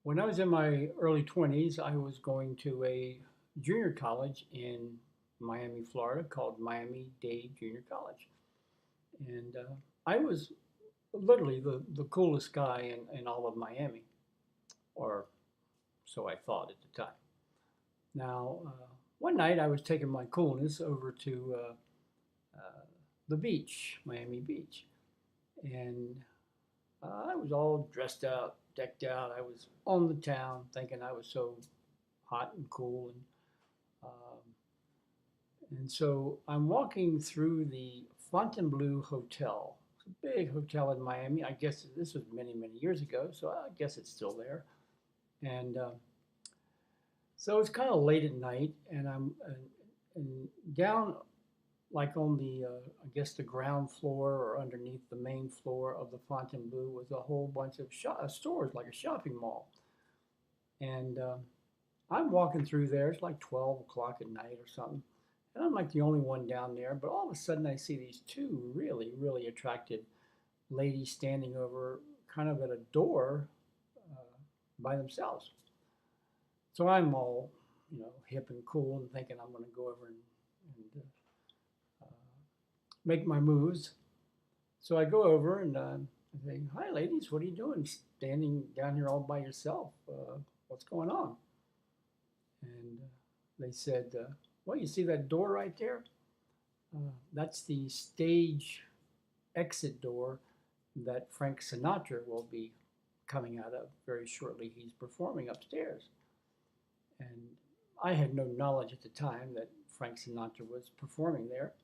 When I was in my early 20s, I was going to a junior college in Miami, Florida called Miami-Dade Junior College. And I was literally the coolest guy in all of Miami, or so I thought at the time. Now, one night I was taking my coolness over to uh, the beach, Miami Beach. And I was all dressed out, decked out. I was on the town thinking I was so hot and cool. And so I'm walking through the Fontainebleau Hotel. It's a big hotel in Miami. I guess this was many, many years ago, so I guess it's still there. And so it's kind of late at night, and and down like on the, I guess the ground floor or underneath the main floor of the Fontainebleau was a whole bunch of stores, like a shopping mall. And I'm walking through there. It's like 12 o'clock at night or something. And I'm like the only one down there. But all of a sudden, I see these two really, really attractive ladies standing over kind of at a door uh, by themselves. So I'm all, hip and cool and thinking I'm going to go over and make my moves. So I go over and I say, "Hi, ladies, what are you doing standing down here all by yourself? What's going on?" And they said, "Well, you see that door right there? That's the stage exit door that Frank Sinatra will be coming out of very shortly. He's performing upstairs." And I had no knowledge at the time that Frank Sinatra was performing there.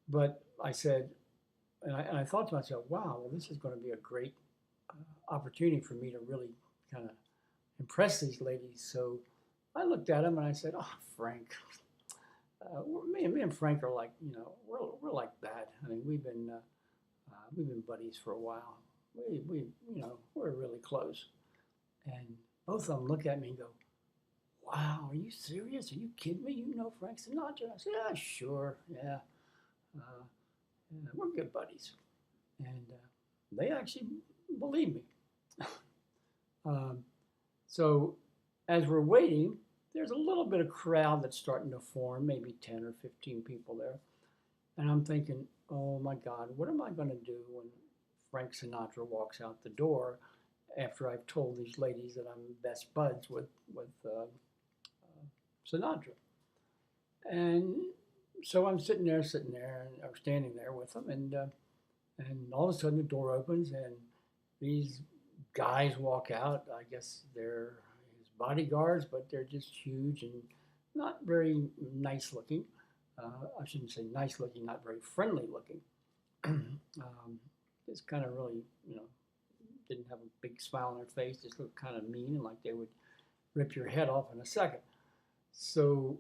But I said, and I thought to myself, wow, well, this is going to be a great opportunity for me to really kind of impress these ladies. So I looked at him and I said, "Oh, Frank, me and Frank are like, we're like that. I mean, we've been buddies for a while. We're really close." And both of them look at me and go, "Wow, are you serious? Are you kidding me? You know Frank Sinatra?" I said, "Yeah, sure, yeah, uh, yeah, we're good buddies." And they actually believe me. Um, so as we're waiting, there's a little bit of crowd that's starting to form, maybe 10 or 15 people there. And I'm thinking, oh my God, what am I going to do when Frank Sinatra walks out the door after I've told these ladies that I'm best buds with Sinatra? And so I'm sitting there, or standing there with them, and all of a sudden the door opens and these guys walk out. I guess they're his bodyguards, but they're just huge and not very nice looking. I shouldn't say nice looking, not very friendly looking. Just kind of really, didn't have a big smile on their face, just looked kind of mean and like they would rip your head off in a second. So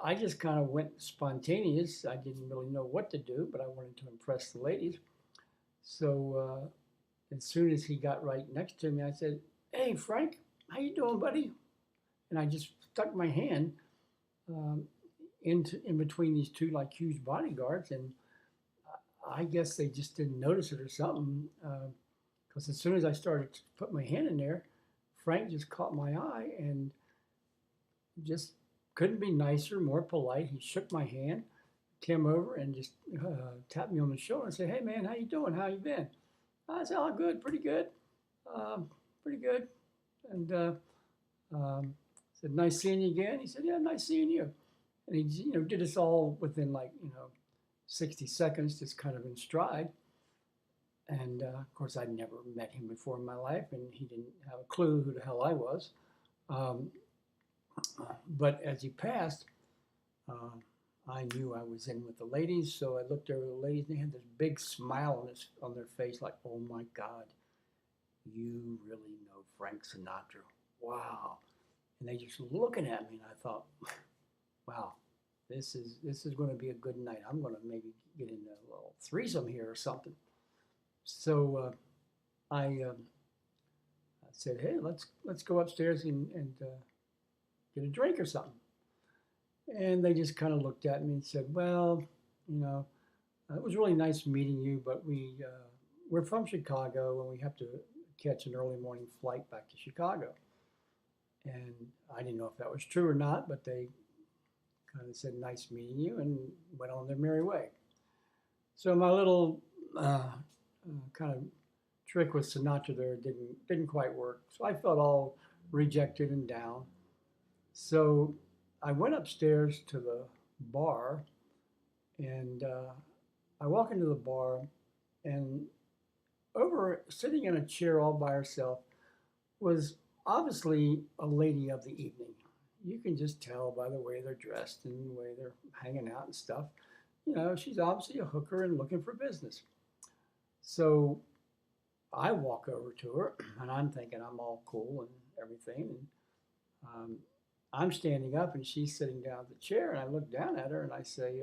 I just kind of went spontaneous. I didn't really know what to do, but I wanted to impress the ladies. So as soon as he got right next to me, I said, "Hey, Frank, how you doing, buddy?" And I just stuck my hand um, in between these two like huge bodyguards, and I guess they just didn't notice it or something. Because as soon as I started to put my hand in there, Frank just caught my eye and just couldn't be nicer, more polite. He shook my hand, came over and just tapped me on the shoulder and said, "Hey, man, how you doing? How you been?" I said, "Oh, good, pretty good, um, pretty good." And said, "Nice seeing you again." He said, "Yeah, nice seeing you." And he, did us all within like 60 seconds, just kind of in stride. And of course, I'd never met him before in my life, and he didn't have a clue who the hell I was. Um, but as he passed, uh, I knew I was in with the ladies, so I looked over the ladies, and they had this big smile on their face, like, "Oh my God, you really know Frank Sinatra. Wow." And they just looking at me, and I thought, wow, this is going to be a good night. I'm going to maybe get into a little threesome here or something. So I said, "Hey, let's go upstairs and get a drink or something." And they just kind of looked at me and said, "Well, you know, it was really nice meeting you, but we're from Chicago and we have to catch an early morning flight back to Chicago. And I didn't know if that was true or not, but they kind of said, nice meeting you, and went on their merry way. So my little kind of trick with Sinatra there didn't quite work. So I felt all rejected and down. So I went upstairs to the bar, and I walk into the bar, and over sitting in a chair all by herself was obviously a lady of the evening. You can just tell by the way they're dressed and the way they're hanging out and stuff. You know, she's obviously a hooker and looking for business. So I walk over to her, and I'm thinking I'm all cool and everything. And um, I'm standing up, and she's sitting down at the chair, and I look down at her, and I say,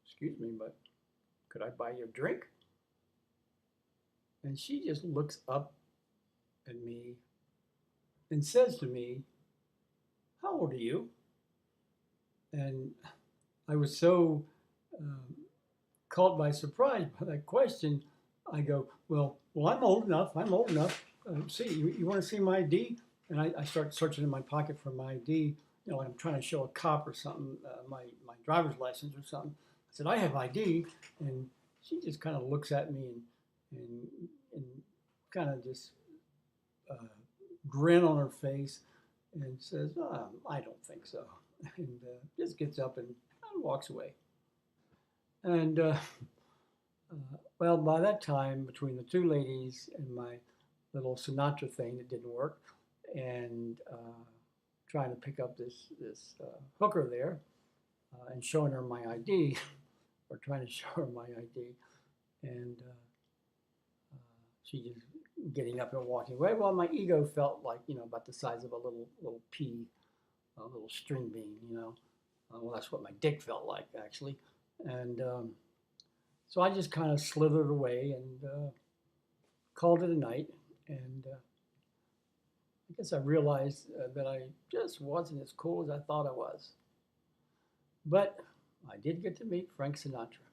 excuse me, but could I buy you a drink? And she just looks up at me and says to me, how old are you? And I was so um, caught by surprise by that question. I go, well, I'm old enough. I'm old enough. See, you want to see my ID? And I start searching in my pocket for my ID. You know, like I'm trying to show a cop or something, my driver's license or something. I said, I have ID. And she just kind of looks at me and kind of just uh, grin on her face and says, oh, I don't think so. And just gets up and walks away. And well, by that time, between the two ladies and my little Sinatra thing that didn't work, and trying to pick up this hooker there, and showing her my ID, or trying to show her my ID, and she just getting up and walking away. Well, my ego felt like, you know, about the size of a little pea, a little string bean, you know. Well, that's what my dick felt like, actually. And so I just kind of slithered away and called it a night. And I guess I realized that I just wasn't as cool as I thought I was. But I did get to meet Frank Sinatra.